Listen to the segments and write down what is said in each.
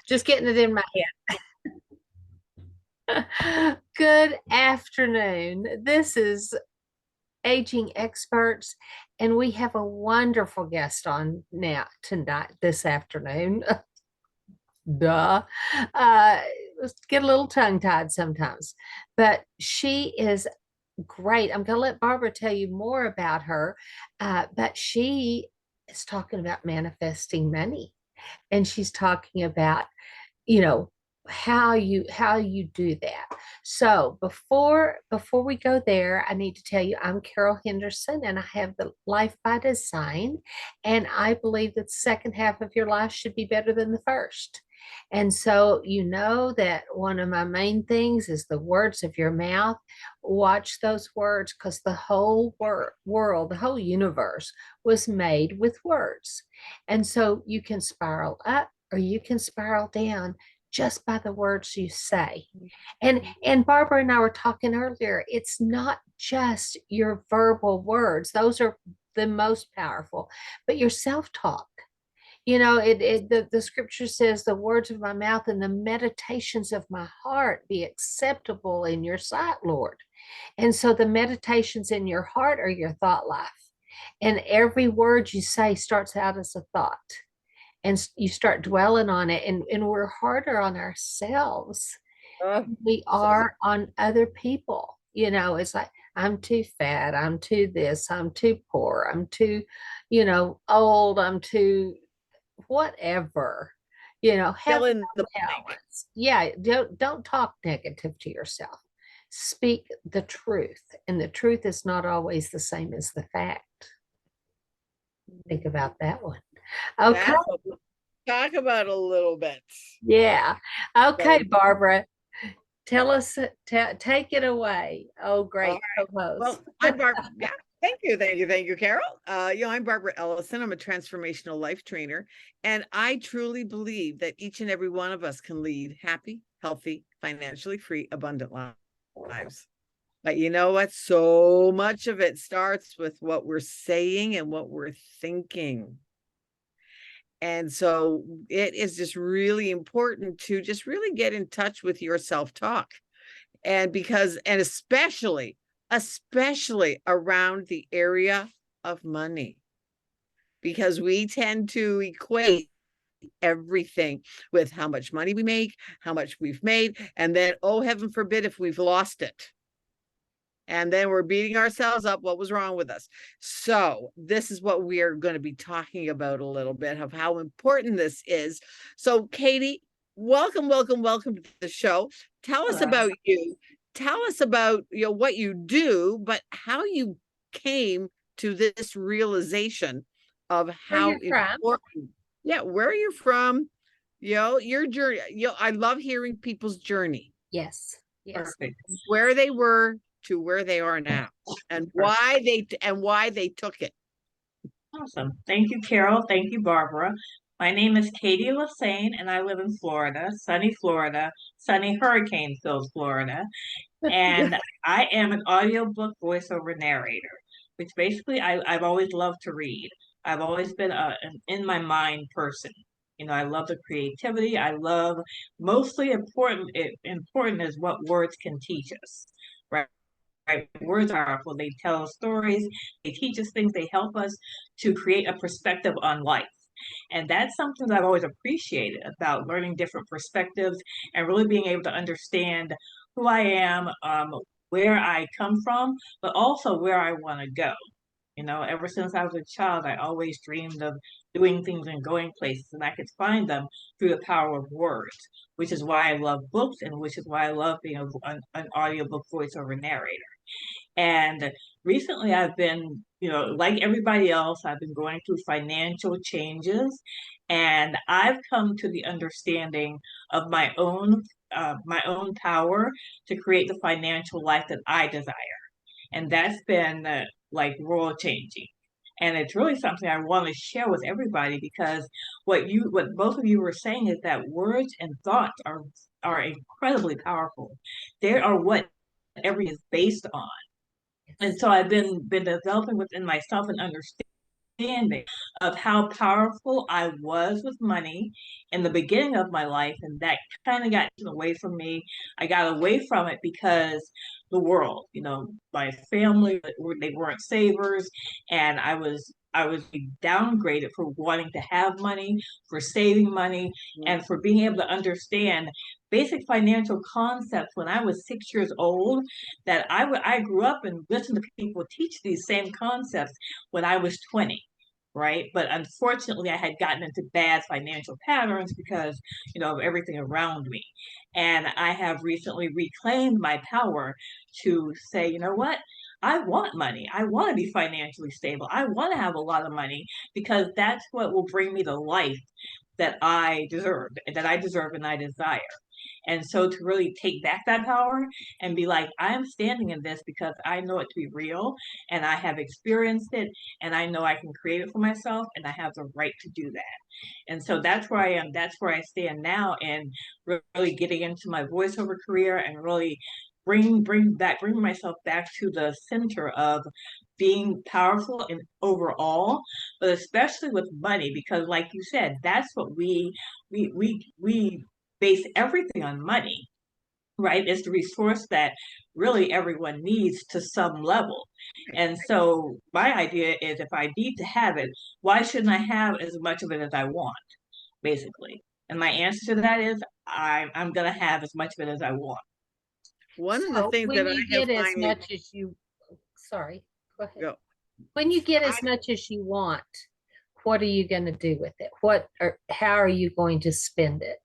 Just getting it in my head. Good afternoon. This is Aging Experts, and we have a wonderful guest on now tonight, this afternoon. Duh. Uh, get a little tongue-tied sometimes, but she is great. I'm going to let Barbara tell you more about her, but she is talking about manifesting money, and she's talking about, you know, how you do that. So before we go there, I need to tell you I'm Carol Henderson, and I have the Life by Design, and I believe that the second half of your life should be better than the first. And so you know that one of my main things is the words of your mouth. Watch those words, because the whole world, the whole universe was made with words. And so you can spiral up or you can spiral down just by the words you say. And Barbara and I were talking earlier, it's not just your verbal words. Those are the most powerful, but your self-talk. The scripture says, the words of my mouth and the meditations of my heart be acceptable in your sight, Lord. And so the meditations in your heart are your thought life. And every word you say starts out as a thought. And you start dwelling on it. And we're harder on ourselves than we are on other people. It's like, I'm too fat, I'm too this, I'm too poor, I'm too, old, I'm too whatever. Have Fill in the blank. balance. Yeah, don't talk negative to yourself. Speak the truth, and the truth is not always the same as the fact. Think about that one. Okay. That's what we'll talk about a little bit. Yeah. Okay, So, Barbara, tell us, take it away. Oh, great well, co-host. I'm Barbara. Yeah, thank you, Carol. I'm Barbara Ellison. I'm a transformational life trainer, and I truly believe that each and every one of us can lead happy, healthy, financially free, abundant lives. But you know what? So much of it starts with what we're saying and what we're thinking. And so it is just really important to just really get in touch with your self-talk. And especially around the area of money, because we tend to equate everything with how much money we make, how much we've made, and then, oh, heaven forbid if we've lost it. And then we're beating ourselves up. What was wrong with us? So this is what we are going to be talking about a little bit of how important this is. So Katie, welcome to the show. Tell us about you. Tell us about what you do, but how you came to this realization of Where how you're from? important. Yeah, where are you from? Your journey. I love hearing people's journey. Yes. Yes. Perfect. Where they were to where they are now, and why they took it. Awesome. Thank you, Carol. Thank you, Barbara. My name is Katie Lesesne, and I live in Florida, sunny hurricane-filled Florida. And I am an audiobook voiceover narrator, which basically I've always loved to read. I've always been an in my mind person. I love the creativity. I love mostly important is what words can teach us, right? Right? Words are powerful. They tell us stories. They teach us things. They help us to create a perspective on life. And that's something that I've always appreciated about learning different perspectives and really being able to understand who I am, where I come from, but also where I want to go. Ever since I was a child, I always dreamed of doing things and going places, and I could find them through the power of words, which is why I love books and which is why I love being an audiobook voiceover narrator. And recently I've been, like everybody else, I've been going through financial changes, and I've come to the understanding of my own power to create the financial life that I desire. And that's been like world changing. And it's really something I want to share with everybody, because what both of you were saying is that words and thoughts are incredibly powerful. They are what everything is based on. And so I've been developing within myself and understanding understanding of how powerful I was with money in the beginning of my life, and that kind of got away from me. I got away from it because the world, my family, they weren't savers, and I was downgraded for wanting to have money, for saving money, and for being able to understand basic financial concepts when I was 6 years old. That I grew up and listened to people teach these same concepts when I was 20. Right. But unfortunately, I had gotten into bad financial patterns because, of everything around me. And I have recently reclaimed my power to say, you know what? I want money. I want to be financially stable. I want to have a lot of money because that's what will bring me the life that I deserve, and I desire. And so to really take back that power and be like, I am standing in this because I know it to be real and I have experienced it and I know I can create it for myself and I have the right to do that. And so that's where I am. That's where I stand now, and really getting into my voiceover career and really bring myself back to the center of being powerful and overall, but especially with money, because like you said, that's what we base everything on money, right? It's the resource that really everyone needs to some level. And so my idea is if I need to have it, why shouldn't I have as much of it as I want, basically? And my answer to that is I'm going to have as much of it as I want. One of the So things when that I you have get as finally much as you, sorry, go ahead. go, When you get I, as much as you want, what are you going to do with it? How are you going to spend it?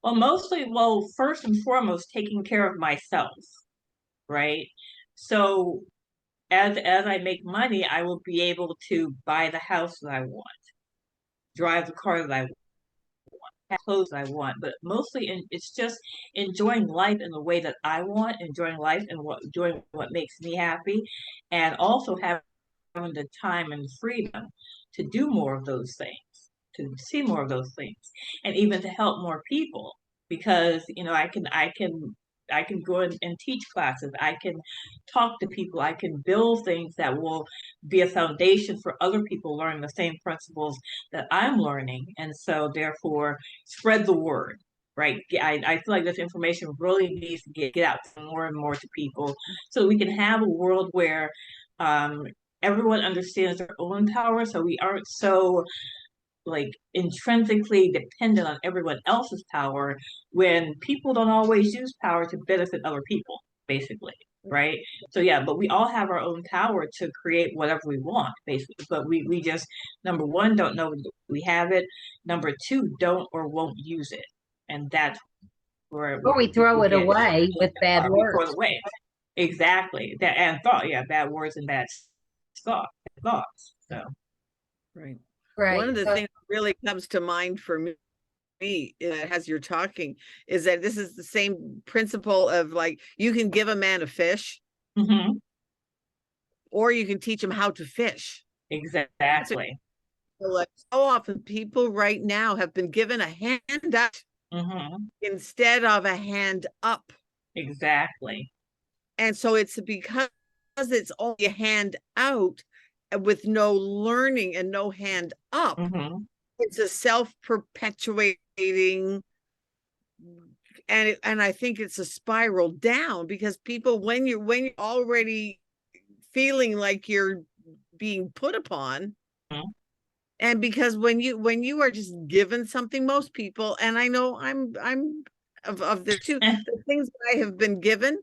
Well, first and foremost, taking care of myself, right? So as I make money, I will be able to buy the house that I want, drive the car that I want, have clothes that I want, but mostly it's just enjoying life in the way that I want, enjoying life and doing what makes me happy, and also having the time and freedom to do more of those things, to see more of those things, and even to help more people. Because I can go and teach classes. I can talk to people. I can build things that will be a foundation for other people learning the same principles that I'm learning, and so therefore spread the word. Right. I feel like this information really needs to get out more and more to people so we can have a world where um, everyone understands their own power, so we aren't so like intrinsically dependent on everyone else's power when people don't always use power to benefit other people, basically. Right. So yeah, but we all have our own power to create whatever we want, basically. But we just, number one, don't know we have it. Number two, don't or won't use it. And that's where Or we throw we it get away with bad we throw it words. away. Exactly. That and thought, yeah, bad words and bad thoughts. So right. One Right. of the So, things that really comes to mind for me as you're talking is that this is the same principle of like, you can give a man a fish mhm, or you can teach him how to fish. exactly. Like, so often people right now have been given a hand up Mhm, instead of a hand up. exactly. And so it's because it's only a hand out with no learning and no hand up. Mhm, It's a self-perpetuating, and I think it's a spiral down because people, when you're already feeling like you're being put upon, mhm, and because when you are just given something, most people, and I know I'm of the two, the things that I have been given,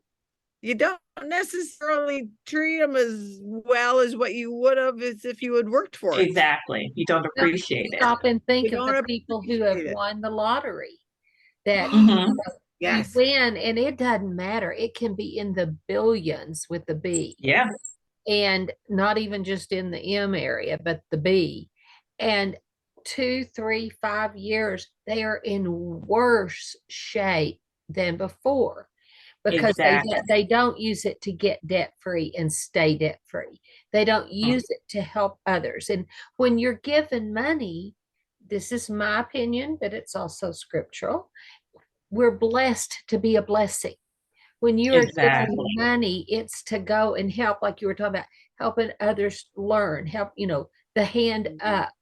you don't necessarily treat them as well as what you would have as if you had worked for it. exactly. You don't no, appreciate it. stop and You think of the don't people who have appreciate it. won the lottery that Mhm, you Yes. win, and it doesn't matter. It can be in the billions with the B, yeah. and not even just in the M area, but the B. And 2, 3, 5 years, they are in worse shape than before because Exactly. they don't use it to get debt free and stay debt free. They don't use it to help others. And when you're given money, this is my opinion, but it's also scriptural. We're blessed to be a blessing. When you are given Exactly. money, it's to go and help, like you were talking about, helping others learn, help, the hand up.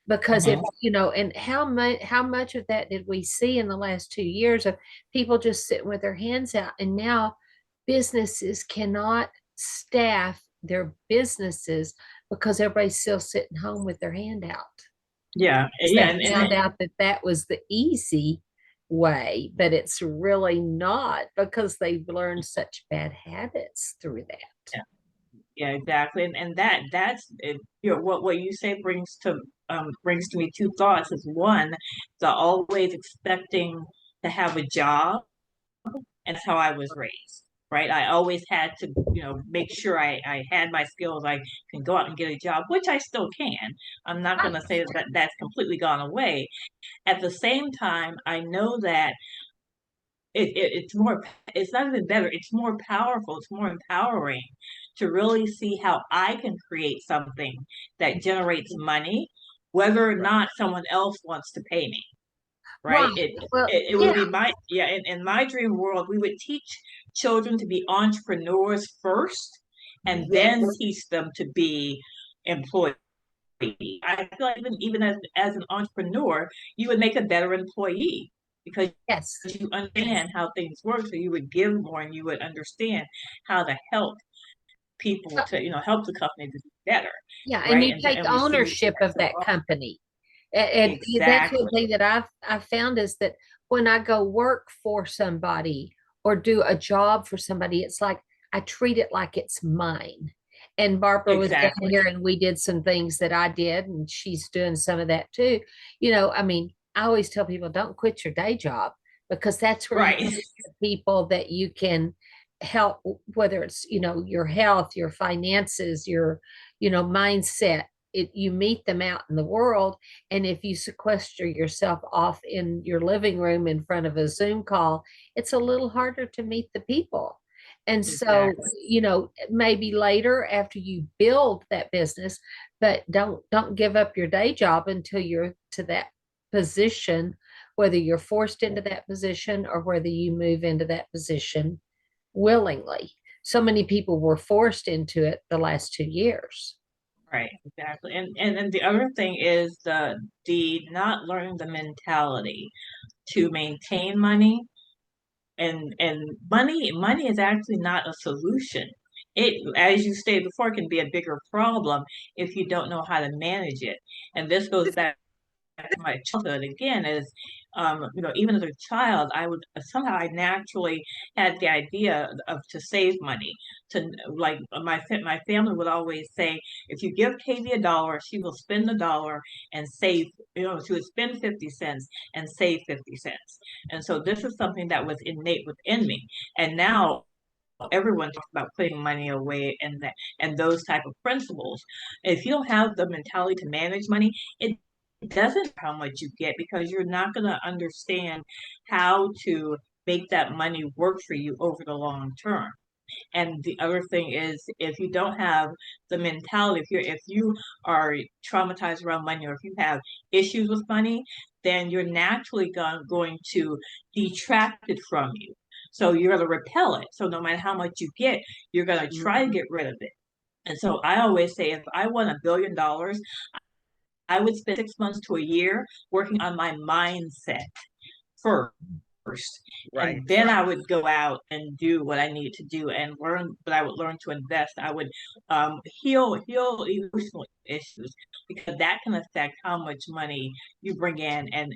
Because if, Mhm. and how much of that did we see in the last 2 years of people just sitting with their hands out? And now businesses cannot staff their businesses because everybody's still sitting home with their hand out. Yeah, They yeah, found out that that was the easy way, but it's really not, because they've learned such bad habits through that. yeah, exactly. And that's it, what you say brings to me two thoughts. Is one, the always expecting to have a job, and that's how I was raised. Right. I always had to, make sure I had my skills. I can go out and get a job, which I still can. I'm not going Right. to say that that's completely gone away. At the same time, I know that it's more, it's not even better, it's more powerful, it's more empowering to really see how I can create something that generates money, whether or Right. not someone else wants to pay me. Right. Right. it Well, it, it would yeah. be my, yeah, in my dream world, we would teach children to be entrepreneurs first, and then Yes. teach them to be employees. I feel like even as an entrepreneur, you would make a better employee because Yes. you understand how things work. So you would give more, and you would understand how to help people Uh, to, help the company to do better. Yeah, and Right. you take And we see ownership that of so that often. company. And that's one Exactly. thing that I've found is that when I go work for somebody or do a job for somebody, it's like I treat it like it's mine. And Barbara was down Exactly. here and we did some things that I did, and she's doing some of that too. I mean, I always tell people, don't quit your day job, because that's where you Right. meet the people that you can help, whether it's, your health, your finances, your, mindset. You meet them out in the world. And if you sequester yourself off in your living room in front of a Zoom call, it's a little harder to meet the people. And so, Exactly. maybe later after you build that business, but don't give up your day job until you're to that position, whether you're forced into that position or whether you move into that position willingly. So many people were forced into it the last 2 years. Right, exactly. And the other thing is the not learning the mentality to maintain money, and money is actually not a solution. It, as you stated before, can be a bigger problem if you don't know how to manage it. And this goes back to my childhood again. Is even as a child, I would somehow, I naturally had the idea of to save money. To, like, my family would always say, if you give Katie $1, she will spend $1 and save, she would spend 50 cents and save 50 cents. And so this is something that was innate within me. And now everyone talks about putting money away, and those type of principles. If you don't have the mentality to manage money, it doesn't matter how much you get, because you're not going to understand how to make that money work for you over the long term. And the other thing is, if you don't have the mentality, if you are traumatized around money, or if you have issues with money, then you're naturally going to detract it from you. So you're going to repel it. So no matter how much you get, you're going to try to get rid of it. And so I always say, if I won $1 billion, I would spend 6 months to a year working on my mindset first. Right. And then I would go out and do what I needed to do and learn, but I would learn to invest. I would heal emotional issues, because that can affect how much money you bring in, and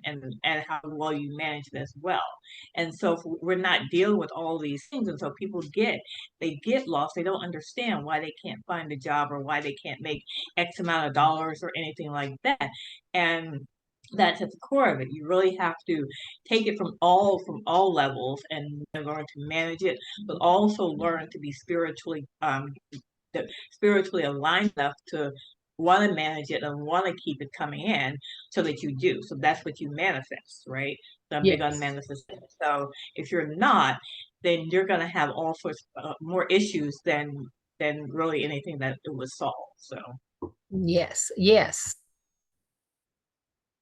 how well you manage it as well. And so if we're not dealing with all these things, and so people they get lost. They don't understand why they can't find a job, or why they can't make X amount of dollars or anything like that. And that's at the core of it. You really have to take it from all levels, and learn to manage it, but also learn to be spiritually aligned enough to want to manage it and want to keep it coming in, so that you do. So that's what you manifest, right? So I'm big on Yes. manifestation. So if you're not, then you're going to have all sorts more issues than really anything that it would solve. So Yes. Yes.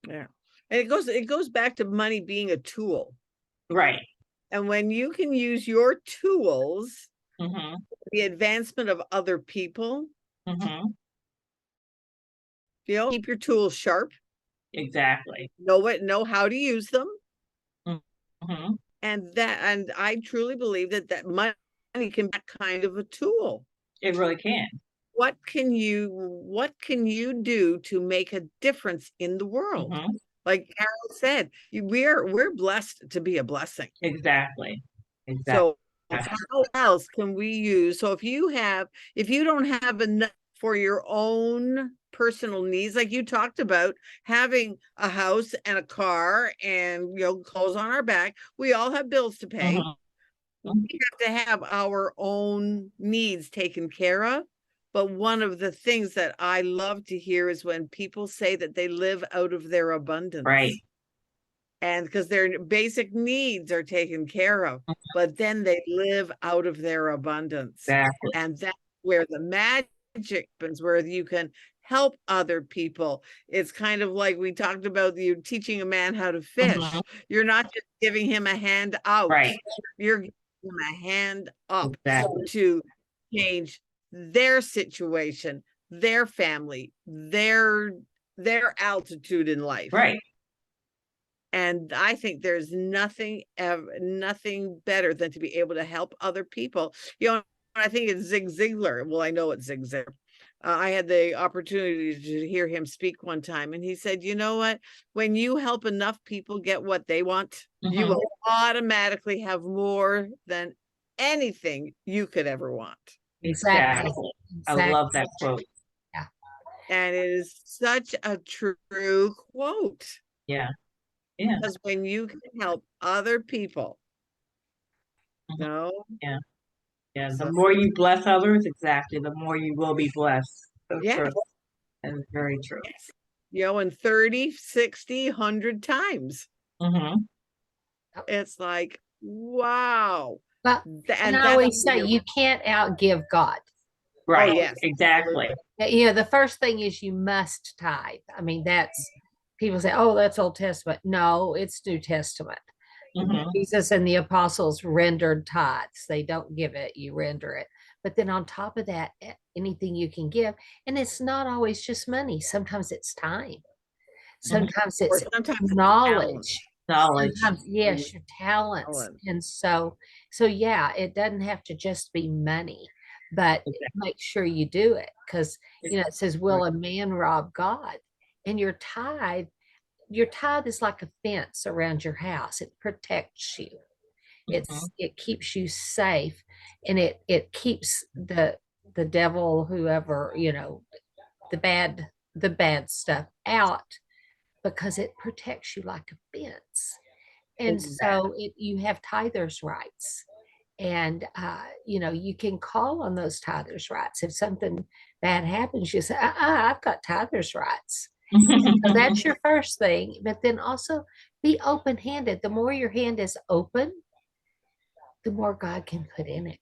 Yeah. And it goes back to money being a tool. right. And when you can use your tools, Mm-hmm. the advancement of other people, Mm-hmm. keep your tools sharp, Exactly. know how to use them. Mm-hmm. And I truly believe that money can be that kind of a tool. It really can. What can you do to make a difference in the world? Mm-hmm. Like Carol said, we're blessed to be a blessing. Exactly. Exactly. So how else can we use? So if you don't have enough for your own personal needs, like you talked about, having a house and a car and clothes on our back, we all have bills to pay. Mm-hmm. We have to have our own needs taken care of. But one of the things that I love to hear is when people say that they live out of their abundance. Right. And because their basic needs are taken care of, but then they live out of their abundance. Exactly. And that's where the magic happens, where you can help other people. It's kind of like we talked about you teaching a man how to fish. Mm-hmm. You're not just giving him a hand out. Right. You're giving him a hand up Exactly. to change their situation, their family, their altitude in life. Right. And I think there's nothing better than to be able to help other people. I think it's Zig Ziglar. Well, I know it's Zig Ziglar. I had the opportunity to hear him speak one time, and he said, "You know what? When you help enough people get what they want, you will automatically have more than anything you could ever want." Exactly. I love that quote. Yeah. And it is such a true quote. Yeah. Yeah. Because when you can help other people, Yeah. Yeah. The more you bless others, exactly, the more you will be blessed. So true. And very true. And 30, 60, 100 times. Mm-hmm. It's like, wow. But and I always say you can't outgive God. Right. Oh, yes. Exactly. The first thing is you must tithe. I mean, that's people say, oh, that's Old Testament. No, it's New Testament. Mm-hmm. Jesus and the apostles rendered tithes. They don't give it, you render it. But then on top of that, anything you can give, and it's not always just money. Sometimes it's time. Sometimes it's knowledge. Sometimes, yes, your talents. And so yeah, it doesn't have to just be money, but make sure you do it, because it says, will a man rob God? And your tithe is like a fence around your house. It protects you. It keeps you safe, and it keeps the devil, whoever, the bad stuff out, because it protects you like a fence. And so you have tithers' rights. And, you can call on those tithers' rights. If something bad happens, you say, I've got tithers' rights. So that's your first thing. But then also be open-handed. The more your hand is open, the more God can put in it.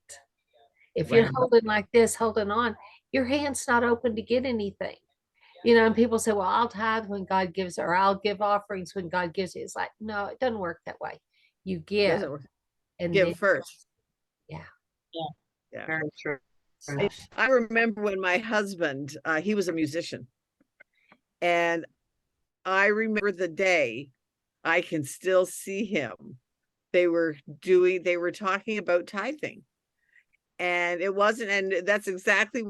If you're holding like this, holding on, your hand's not open to get anything. And people say, well, I'll tithe when God gives, or I'll give offerings when God gives it. It's like, no, it doesn't work that way. You give. And give then, first. Yeah. Very true. I remember when my husband, he was a musician. And I remember the day, I can still see him. They were talking about tithing. And it wasn't, and that's exactly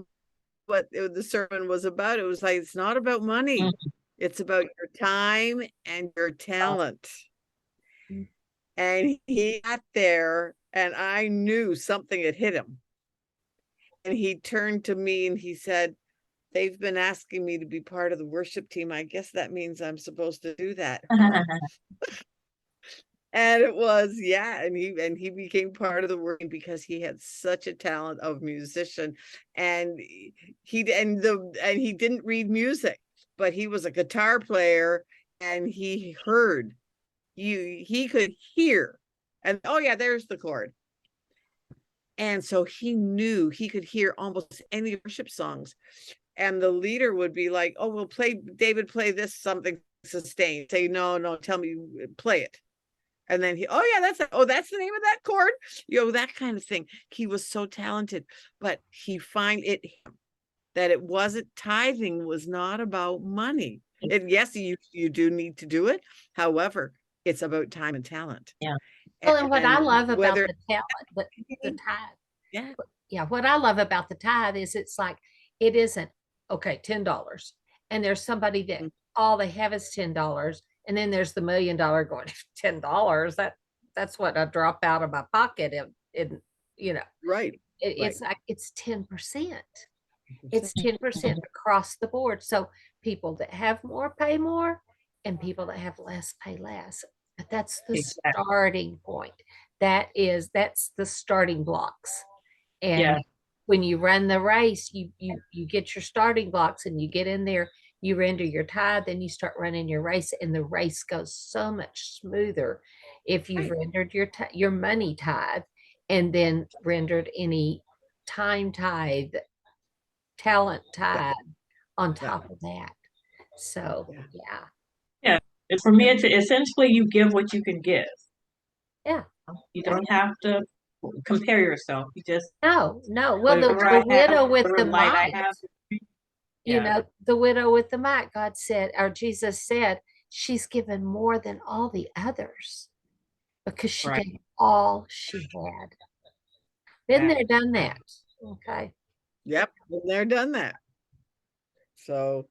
what the sermon was about. It was like, it's not about money. It's about your time and your talent. And he got there, and I knew something had hit him. And he turned to me and he said, they've been asking me to be part of the worship team. I guess that means I'm supposed to do that. And it was, and he became part of the work because he had such a talent of musician. And he didn't read music, but he was a guitar player, and he heard. He could hear, and oh yeah, there's the chord. And so he knew he could hear almost any worship songs. And the leader would be like, oh, we'll play, David, play this something sustained. Say, no, tell me, play it. And then that's the name of that chord. That kind of thing. He was so talented, but he that it wasn't, tithing was not about money. And yes, you do need to do it. However, it's about time and talent. Yeah. Well, and what I love about whether the talent, the tithe, yeah, yeah, what I love about the tithe is it's like it isn't okay, $10, and there's somebody that Mm. all they have is $10, and then there's the $1 million going $10. That's what I drop out of my pocket in you know, right, it's like it's 10%. It's 10% across the board. So people that have more pay more, and people that have less pay less. But that's the Exactly. starting point. That's the starting blocks. And Yeah. when you run the race, you get your starting blocks and you get in there, you render your tithe, then you start running your race, and the race goes so much smoother if you've Right. rendered your money tithe and then rendered any time tithe, talent tithe on Yeah. top of that. So Yeah. yeah. Yeah. For me, it's essentially you give what you can give. Yeah. You don't have to compare yourself. You just No, well, whatever the I have, widow with whatever the light I mite, have. you Yeah. know, the widow with the mite, God said, or Jesus said, she's given more than all the others because she Right. gave all she had. Been there, done that. Okay. Yep, been there, done that. So,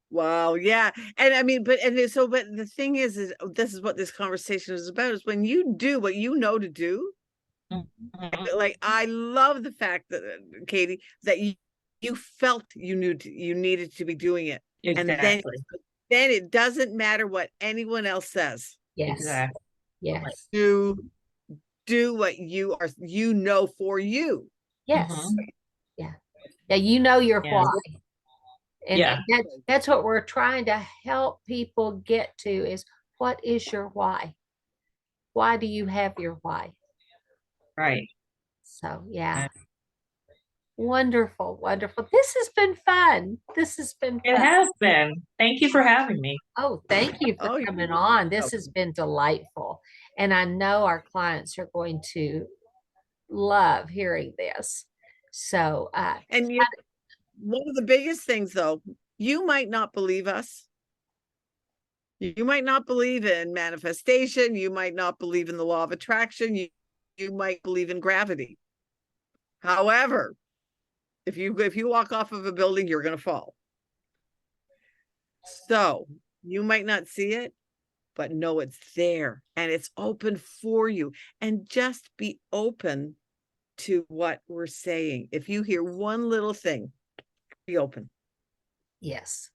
wow, yeah. And I mean, but the thing is this is what this conversation is about, is when you do what you know to do. Mhm. Like, I love the fact that, Katie, that you felt you needed to be doing it. And Exactly. then it doesn't matter what anyone else says. Yes. Exactly. Yes. Do what you know for you. Yes. Mhm. Yeah. Yeah. You know your Yeah. why. And Yeah. that's what we're trying to help people get to is, what is your why? Why do you have your why? Right. So yeah. Yeah. Wonderful, wonderful. This has been fun. This has been It fun. has been. Thank you for having me. Oh, thank you for Oh, coming on. This has been delightful. And I know our clients are going to love hearing this. So, and one of the biggest things, though, you might not believe us. You might not believe in manifestation. You might not believe in the law of attraction. You might believe in gravity. However, if you walk off of a building, you're going to fall. So you might not see it, but know it's there and it's open for you. And just be open to what we're saying. If you hear one little thing, be open. yes,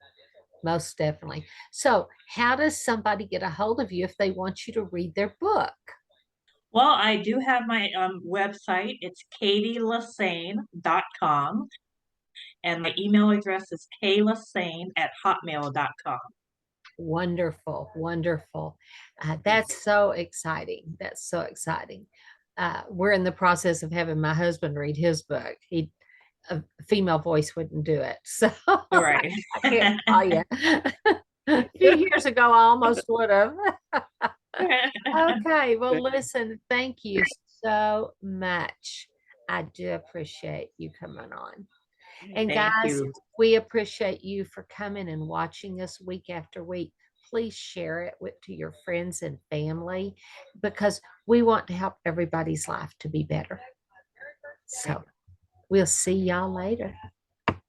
most definitely. So, how does somebody get a hold of you if they want you to read their book? Well, I do have my website. It's katielesesne.com. And my email address is klesesne@hotmail.com. Wonderful, wonderful. That's so exciting. That's so exciting. We're in the process of having my husband read his book. A female voice wouldn't do it. So Right. I can't tell you. A few years ago, I almost would have. Okay. Well, listen, thank you so much. I do appreciate you coming on. And Thank guys, you. we appreciate you for coming and watching us week after week. Please share it to your friends and family because we want to help everybody's life to be better. So we'll see y'all later.